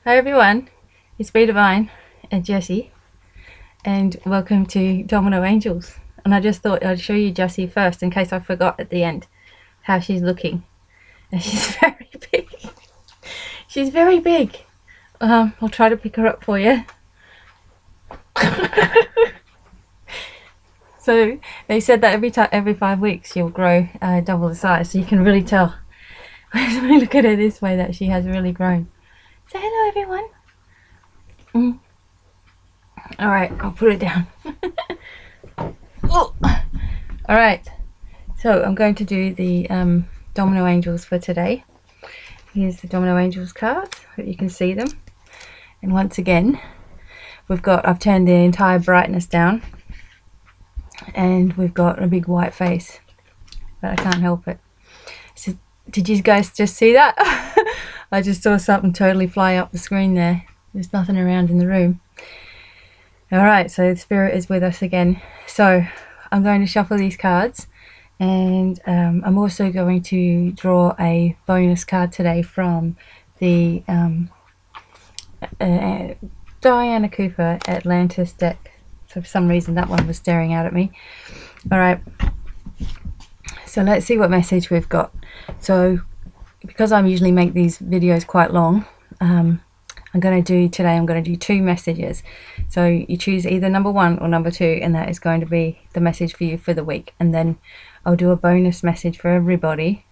Hi everyone, it's BDevine and Jessie, and welcome to Domino Angels. And I just thought I'd show you Jessie first in case I forgot at the end how she's looking. And she's very big. She's very big. I'll try to pick her up for you. So they said that every 5 weeks she'll grow double the size, so you can really tell when we look at her this way that she has really grown. Say hello everyone. Alright, I'll put it down. Alright, so I'm going to do the Domino Angels for today. Here's the Domino Angels cards, so you can see them. And once again, I've turned the entire brightness down, and we've got a big white face, but I can't help it. So, did you guys just see that? I just saw something totally fly up the screen there. There's nothing around in the room. Alright, so the spirit is with us again. So I'm going to shuffle these cards, and I'm also going to draw a bonus card today from the Diana Cooper Atlantis deck. So for some reason that one was staring out at me. Alright, so let's see what message we've got. So because I usually make these videos quite long, I'm going to do 2 messages. So you choose either number 1 or number 2, and that is going to be the message for you for the week. And then I'll do a bonus message for everybody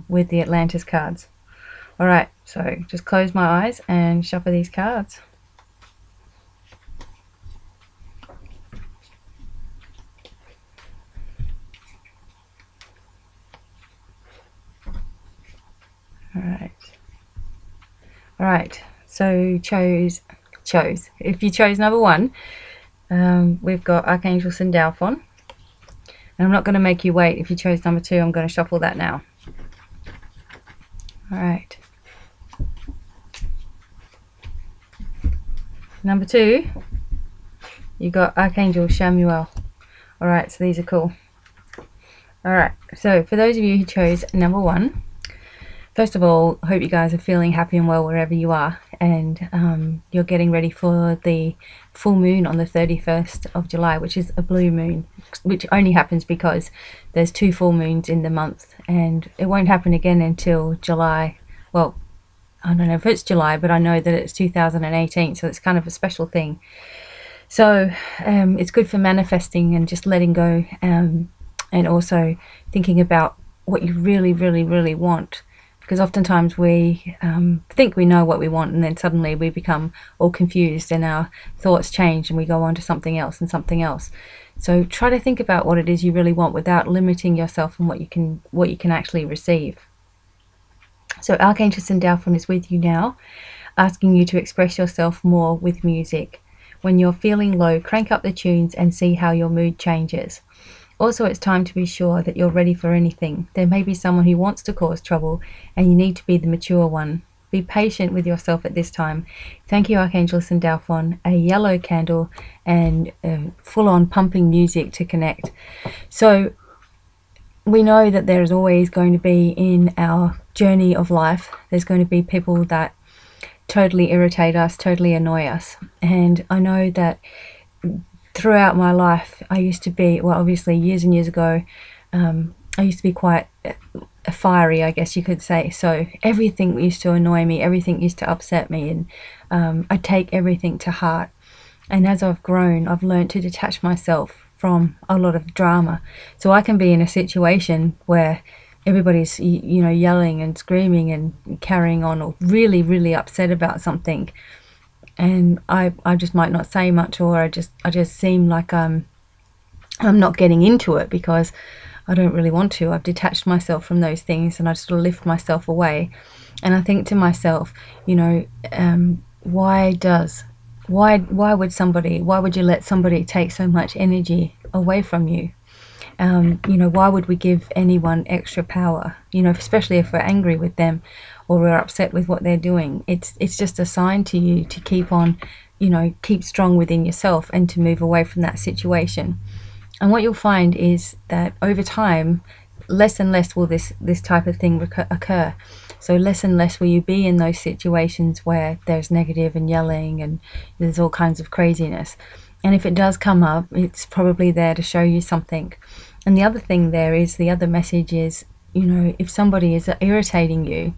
with the Atlantis cards. Alright, so just close my eyes and shuffle these cards. Alright, so if you chose number 1, we've got Archangel Sandalphon. And I'm not going to make you wait. If you chose number 2, I'm going to shuffle that now. Alright. Number 2, you got Archangel Chamuel. Alright, so these are cool. Alright, so for those of you who chose number 1, first of all, I hope you guys are feeling happy and well wherever you are, and you're getting ready for the full moon on the 31st of July, which is a blue moon, which only happens because there's 2 full moons in the month, and it won't happen again until July. Well, I don't know if it's July, but I know that it's 2018, so it's kind of a special thing. So it's good for manifesting and just letting go, and also thinking about what you really, really, really want. Because oftentimes we think we know what we want, and then suddenly we become all confused and our thoughts change and we go on to something else and something else. So try to think about what it is you really want without limiting yourself and what you can actually receive. So Archangel Sandalphon is with you now, asking you to express yourself more with music. When you're feeling low, crank up the tunes and see how your mood changes. Also, it's time to be sure that you're ready for anything. There may be someone who wants to cause trouble, and you need to be the mature one. Be patient with yourself at this time. Thank you, Archangel Sandalphon. A yellow candle and full-on pumping music to connect. So we know that there is always going to be, in our journey of life, there's going to be people that totally irritate us, totally annoy us. And I know that throughout my life, I used to be, well, obviously years and years ago, I used to be quite fiery, I guess you could say. So everything used to annoy me, everything used to upset me, and I take everything to heart. And as I've grown, I've learned to detach myself from a lot of drama. So I can be in a situation where everybody's, you know, yelling and screaming and carrying on, or really, really upset about something. And I just might not say much, or I just seem like I'm not getting into it because I don't really want to. I've detached myself from those things, and I just lift myself away. And I think to myself, you know, why would you let somebody take so much energy away from you? You know, why would we give anyone extra power? You know, especially if we're angry with them or we're upset with what they're doing. It's just a sign to you to keep on, you know, keep strong within yourself and to move away from that situation. And what you'll find is that over time, less and less will this type of thing occur. So less and less will you be in those situations where there's negative and yelling and there's all kinds of craziness. And if it does come up, it's probably there to show you something. And the other thing there is, the other message is, you know, if somebody is irritating you,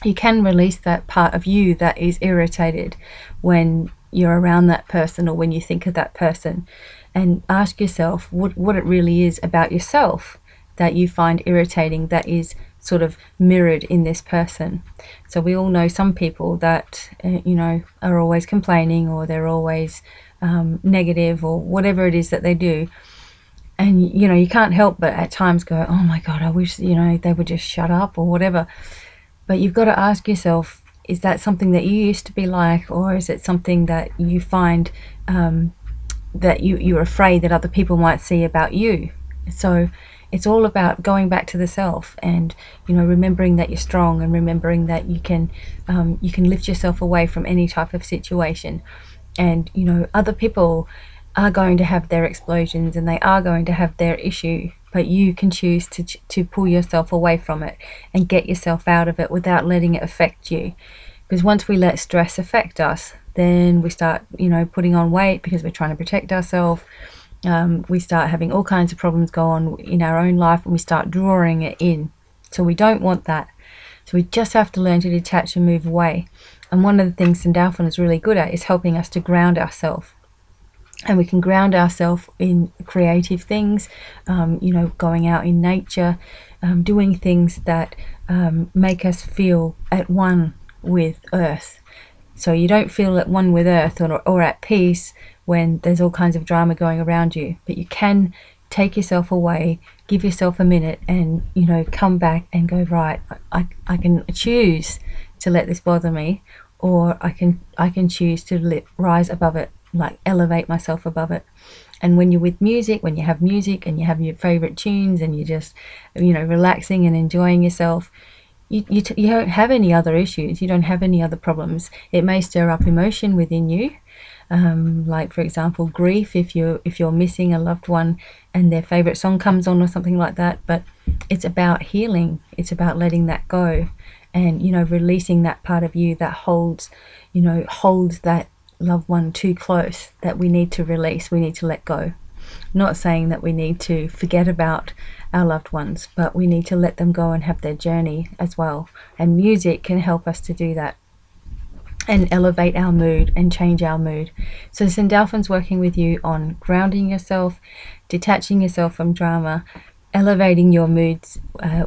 you can release that part of you that is irritated when you're around that person or when you think of that person, and ask yourself what it really is about yourself that you find irritating, that is sort of mirrored in this person. So we all know some people that you know, are always complaining, or they're always negative, or whatever it is that they do. And you know, you can't help but at times go, oh my god, I wish, you know, they would just shut up or whatever. But you've got to ask yourself, is that something that you used to be like, or is it something that you find that you're afraid that other people might see about you? So it's all about going back to the self, and you know, remembering that you're strong, and remembering that you can lift yourself away from any type of situation. And you know, other people are going to have their explosions, and they are going to have their issue, but you can choose to pull yourself away from it and get yourself out of it without letting it affect you. Because once we let stress affect us, then we start, you know, putting on weight because we're trying to protect ourselves. We start having all kinds of problems go on in our own life, and we start drawing it in. So we don't want that. So we just have to learn to detach and move away. And one of the things Devine is really good at is helping us to ground ourselves. And we can ground ourselves in creative things, you know, going out in nature, doing things that make us feel at one with Earth. So you don't feel at one with Earth or at peace when there's all kinds of drama going around you. But you can take yourself away, give yourself a minute, and you know, come back and go, right, I can choose to let this bother me, or I can choose to rise above it, like elevate myself above it. And when you're with music, when you have music and you have your favorite tunes and you're just, you know, relaxing and enjoying yourself, you don't have any other issues, you don't have any other problems. It may stir up emotion within you, like for example grief, if you're missing a loved one and their favorite song comes on or something like that. But it's about healing, it's about letting that go, and you know, releasing that part of you that holds that loved one too close, that we need to release, we need to let go. Not saying that we need to forget about our loved ones, but we need to let them go and have their journey as well. And music can help us to do that and elevate our mood and change our mood. So Devaine's working with you on grounding yourself, detaching yourself from drama, elevating your moods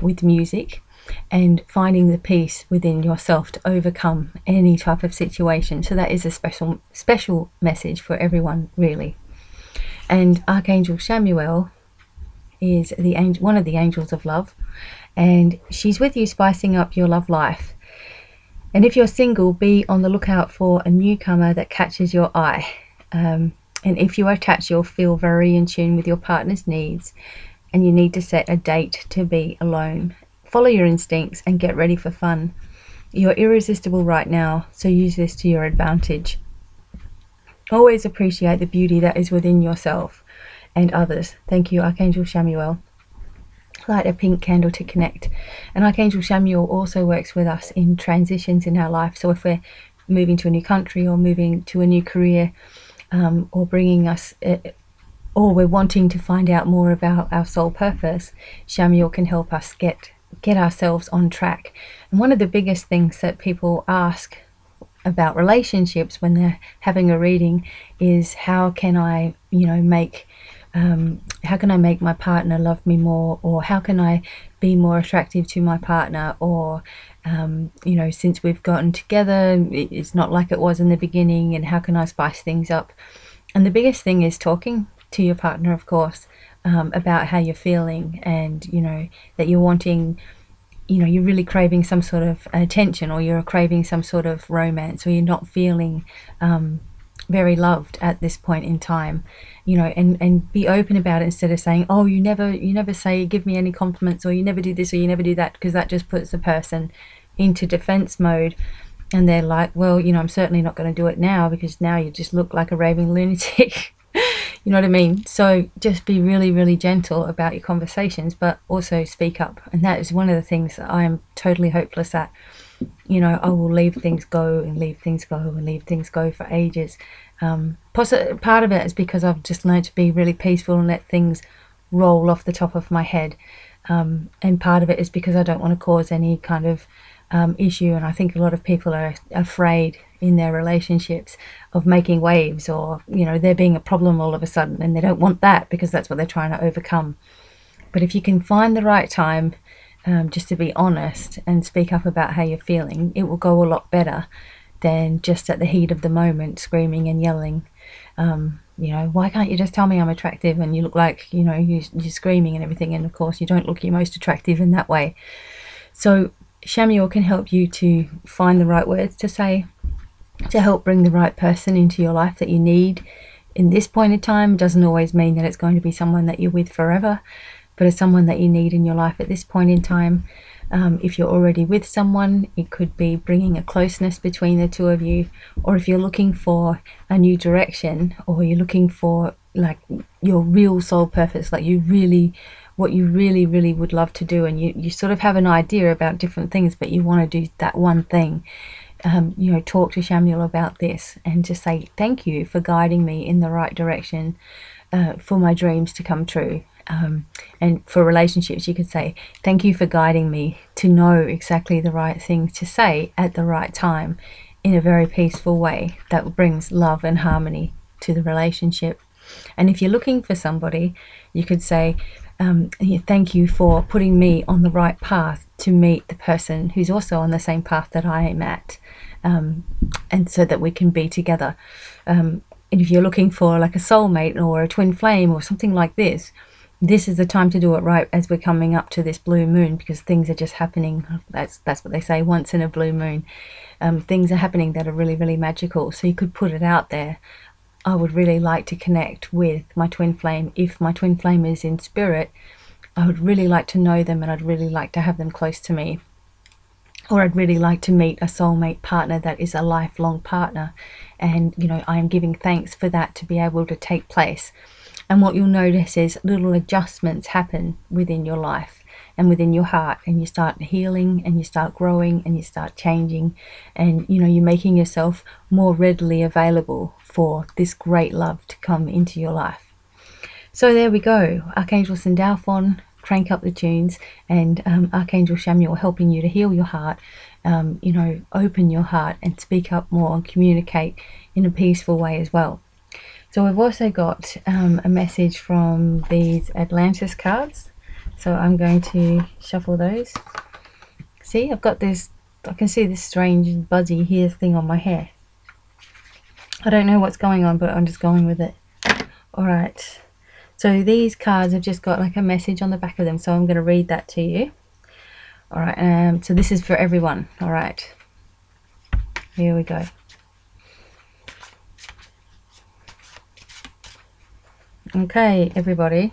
with music, and finding the peace within yourself to overcome any type of situation. So that is a special message for everyone, really. And Archangel Chamuel is one of the angels of love, and she's with you spicing up your love life. And if you're single, be on the lookout for a newcomer that catches your eye. And if you are attached, you'll feel very in tune with your partner's needs, and you need to set a date to be alone. Follow your instincts and get ready for fun. You're irresistible right now, so use this to your advantage. Always appreciate the beauty that is within yourself and others. Thank you, Archangel Chamuel. Light a pink candle to connect. And Archangel Chamuel also works with us in transitions in our life. So if we're moving to a new country, or moving to a new career, or bringing us or we're wanting to find out more about our soul purpose, Chamuel can help us get ourselves on track. And one of the biggest things that people ask about relationships when they're having a reading is, how can I, you know, make my partner love me more, or how can I be more attractive to my partner, or you know, since we've gotten together it's not like it was in the beginning, and how can I spice things up? And the biggest thing is talking to your partner, of course, about how you're feeling, and you know, that you're wanting, you know, you're really craving some sort of attention, or you're craving some sort of romance, or you're not feeling very loved at this point in time, you know, and be open about it, instead of saying, oh, you never say, give me any compliments, or you never do this, or you never do that, because that just puts the person into defense mode, and they're like, well, you know, I'm certainly not going to do it now, because now you just look like a raving lunatic. You know what I mean? So just be really, really gentle about your conversations, but also speak up. And that is one of the things that I am totally hopeless at. You know, I will leave things go and leave things go and leave things go for ages. Part of it is because I've just learned to be really peaceful and let things roll off the top of my head. And part of it is because I don't want to cause any kind of issue. And I think a lot of people are afraid in their relationships of making waves, or, you know, there being a problem all of a sudden, and they don't want that because that's what they're trying to overcome. But if you can find the right time just to be honest and speak up about how you're feeling, it will go a lot better than just at the heat of the moment screaming and yelling. You know, why can't you just tell me I'm attractive, and you look like, you know, you're screaming and everything, and of course you don't look your most attractive in that way. So Shamuel can help you to find the right words to say, to help bring the right person into your life that you need in this point in time. It doesn't always mean that it's going to be someone that you're with forever, but it's someone that you need in your life at this point in time. If you're already with someone, it could be bringing a closeness between the two of you. Or if you're looking for a new direction, or you're looking for like your real soul purpose, like what you really, really would love to do, and you sort of have an idea about different things, but you want to do that one thing. You know, talk to Shamuel about this and just say, thank you for guiding me in the right direction for my dreams to come true. And for relationships, you could say, thank you for guiding me to know exactly the right thing to say at the right time in a very peaceful way that brings love and harmony to the relationship. And if you're looking for somebody, you could say, thank you for putting me on the right path to meet the person who's also on the same path that I am at, and so that we can be together. And if you're looking for like a soulmate or a twin flame or something like this, this is the time to do it right as we're coming up to this blue moon, because things are just happening. That's what they say, once in a blue moon. Things are happening that are really, really magical. So you could put it out there. I would really like to connect with my twin flame. If my twin flame is in spirit, I would really like to know them, and I'd really like to have them close to me. Or I'd really like to meet a soulmate partner that is a lifelong partner. And, you know, I am giving thanks for that to be able to take place. And what you'll notice is little adjustments happen within your life and within your heart, and you start healing and you start growing and you start changing, and, you know, you're making yourself more readily available for this great love to come into your life. So there we go. Archangel Sandalphon, crank up the tunes, and Archangel Shamuel helping you to heal your heart, you know, open your heart and speak up more and communicate in a peaceful way as well. So we've also got a message from these Atlantis cards. So I'm going to shuffle those. See, I've got this, I can see this strange buzzy hair thing on my hair. I don't know what's going on, but I'm just going with it. Alright, so these cards have just got like a message on the back of them, so I'm going to read that to you. Alright, so this is for everyone. Alright, here we go. Okay, everybody,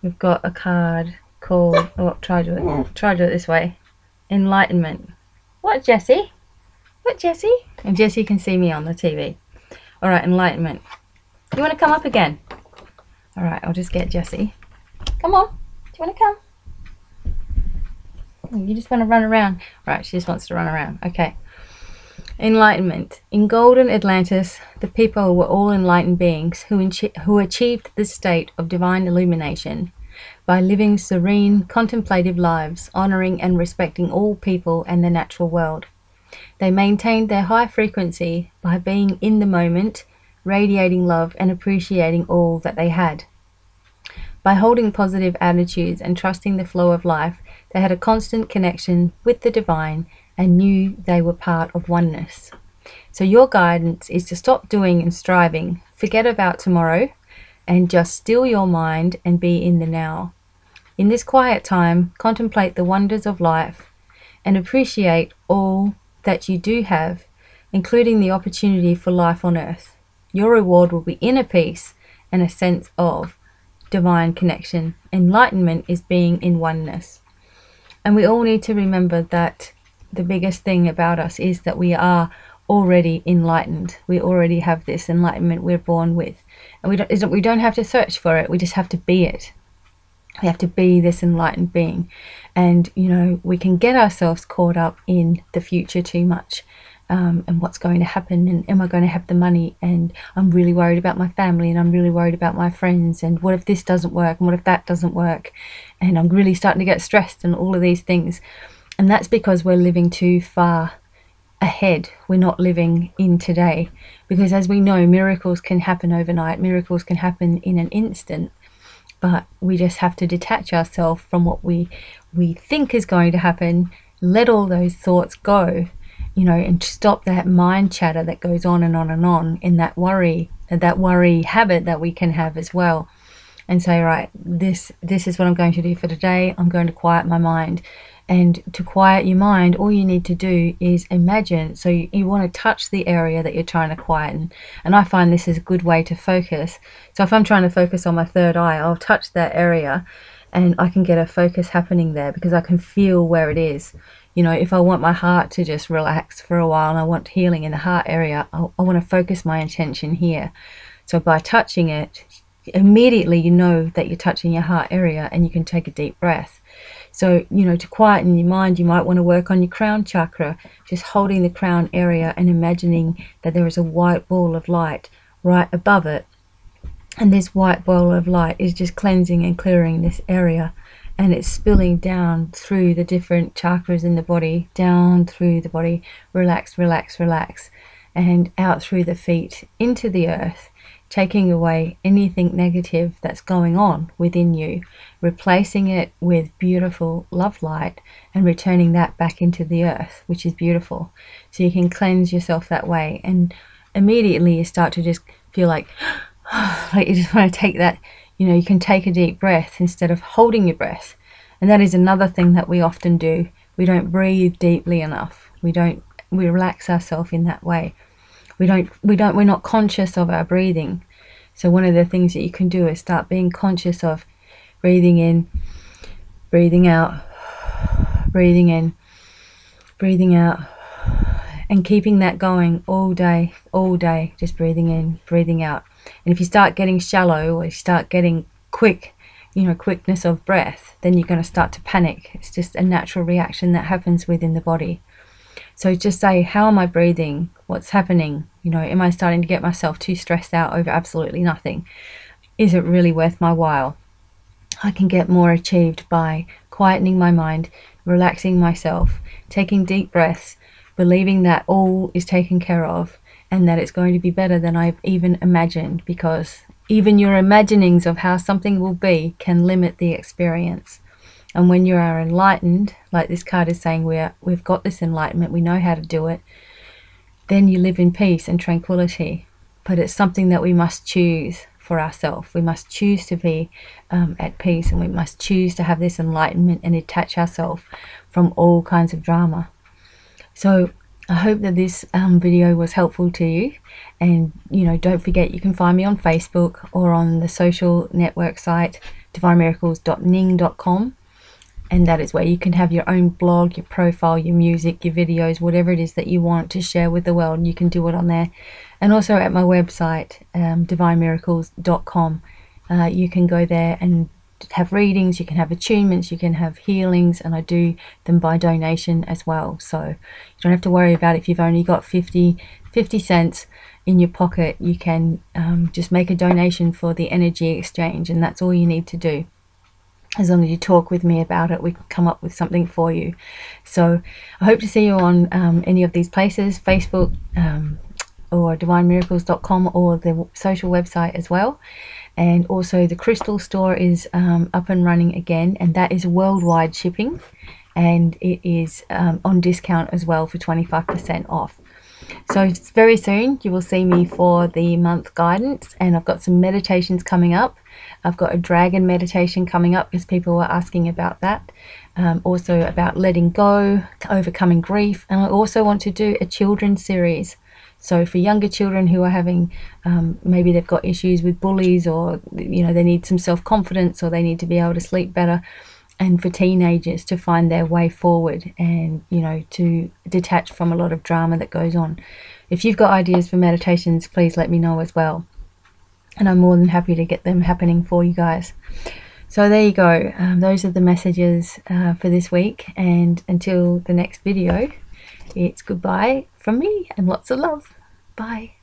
we've got a card called, oh, try to do it this way, Enlightenment. What, Jessie? What, Jessie? And Jessie can see me on the TV. Alright, Enlightenment. You want to come up again? Alright, I'll just get Jessie. Come on. Do you want to come? You just want to run around. Right, she just wants to run around. Okay. Enlightenment. In golden Atlantis, the people were all enlightened beings who achieved this state of divine illumination by living serene, contemplative lives, honoring and respecting all people and the natural world. They maintained their high frequency by being in the moment, radiating love and appreciating all that they had. By holding positive attitudes and trusting the flow of life, they had a constant connection with the divine and knew they were part of oneness. So your guidance is to stop doing and striving, forget about tomorrow, and just still your mind and be in the now. In this quiet time, contemplate the wonders of life and appreciate all that you do have, including the opportunity for life on earth. Your reward will be inner peace and a sense of divine connection. Enlightenment is being in oneness. And we all need to remember that the biggest thing about us is that we are already enlightened. We already have this enlightenment we're born with, and we don't have to search for it. We just have to be it. We have to be this enlightened being. And you know, we can get ourselves caught up in the future too much, and what's going to happen, and am I going to have the money, and I'm really worried about my family, and I'm really worried about my friends, and what if this doesn't work, and what if that doesn't work, and I'm really starting to get stressed, and all of these things. And that's because we're living too far ahead. We're not living in today, because as we know, miracles can happen overnight, miracles can happen in an instant, but we just have to detach ourselves from what we think is going to happen, let all those thoughts go, you know, and stop that mind chatter that goes on and on and on in that worry habit that we can have as well, and say, right, this is what I'm going to do for today. I'm going to quiet my mind. And to quiet your mind, all you need to do is imagine. So you want to touch the area that you're trying to quieten. And I find this is a good way to focus. So if I'm trying to focus on my third eye, I'll touch that area and I can get a focus happening there, because I can feel where it is. You know, if I want my heart to just relax for a while and I want healing in the heart area, I want to focus my intention here. So by touching it, immediately you know that you're touching your heart area, and you can take a deep breath. So, you know, to quieten your mind, you might want to work on your crown chakra, just holding the crown area and imagining that there is a white ball of light right above it. And this white ball of light is just cleansing and clearing this area, and it's spilling down through the different chakras in the body, down through the body, relax, relax, relax, and out through the feet into the earth, taking away anything negative that's going on within you, replacing it with beautiful love light, and returning that back into the earth, which is beautiful. So you can cleanse yourself that way, and immediately you start to just feel like you just want to take that, you know, you can take a deep breath instead of holding your breath. And that is another thing that we often do. We don't breathe deeply enough. We relax ourselves in that way. We're not conscious of our breathing. So one of the things that you can do is start being conscious of breathing in, breathing out, breathing in, breathing out, and keeping that going all day, just breathing in, breathing out. And if you start getting shallow, or you start getting quick, you know, quickness of breath, then you're going to start to panic. It's just a natural reaction that happens within the body. So just say, how am I breathing? What's happening? You know, am I starting to get myself too stressed out over absolutely nothing? Is it really worth my while? I can get more achieved by quietening my mind, relaxing myself, taking deep breaths, believing that all is taken care of, and that it's going to be better than I've even imagined, because even your imaginings of how something will be can limit the experience. And when you are enlightened, like this card is saying, we've got this enlightenment, we know how to do it, then you live in peace and tranquility. But it's something that we must choose for ourselves. We must choose to be at peace, and we must choose to have this enlightenment and detach ourselves from all kinds of drama. So I hope that this video was helpful to you. And, you know, don't forget, you can find me on Facebook or on the social network site, divinemiracles.ning.com. And that is where you can have your own blog, your profile, your music, your videos, whatever it is that you want to share with the world. You can do it on there. And also at my website, divinemiracles.com. You can go there and have readings, you can have attunements, you can have healings, and I do them by donation as well. So you don't have to worry about if you've only got 50 cents in your pocket. You can just make a donation for the energy exchange, and that's all you need to do. As long as you talk with me about it, we can come up with something for you. So I hope to see you on any of these places, Facebook or divinemiracles.com, or the social website as well. And also the crystal store is up and running again, and that is worldwide shipping, and it is on discount as well for 25% off. So very soon you will see me for the month guidance, and I've got some meditations coming up. I've got a dragon meditation coming up because people were asking about that. Also about letting go, overcoming grief, and I also want to do a children's series. So for younger children who are having, maybe they've got issues with bullies, or you know, they need some self-confidence, or they need to be able to sleep better, and for teenagers to find their way forward, and you know, to detach from a lot of drama that goes on. If you've got ideas for meditations, please let me know as well, and I'm more than happy to get them happening for you guys. So there you go. Those are the messages for this week, and until the next video, it's goodbye from me and lots of love. Bye.